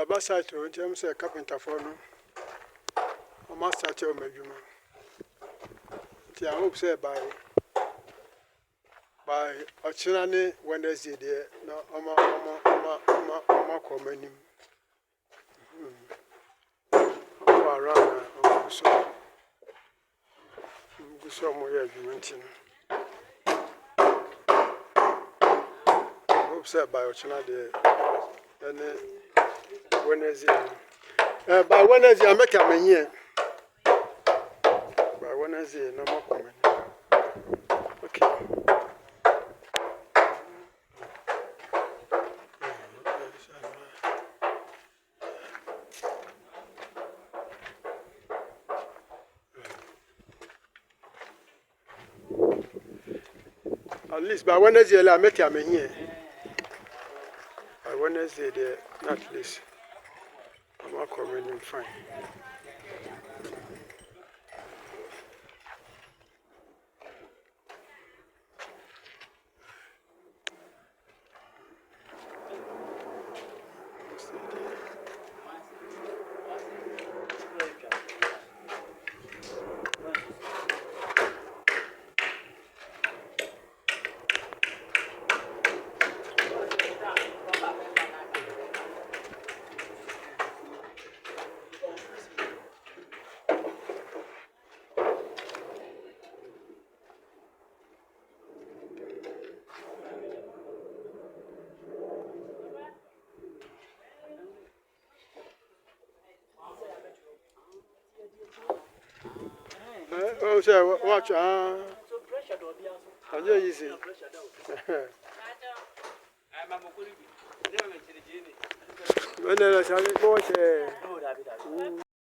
Abasa to ntem say carpenter for no. O ma start your medwuma. Ti I hope say by Ochinane Wednesday there no oma come anim. Around so mo ya adwuma hope say by Ochinane there and Wednesday. By Wednesday I make am here. By Wednesday no more comment. Okay. At least by Wednesday I make am here. By Wednesday there at least I'm not coming fine. Oh, sir, watch. I just easy. When I shall go,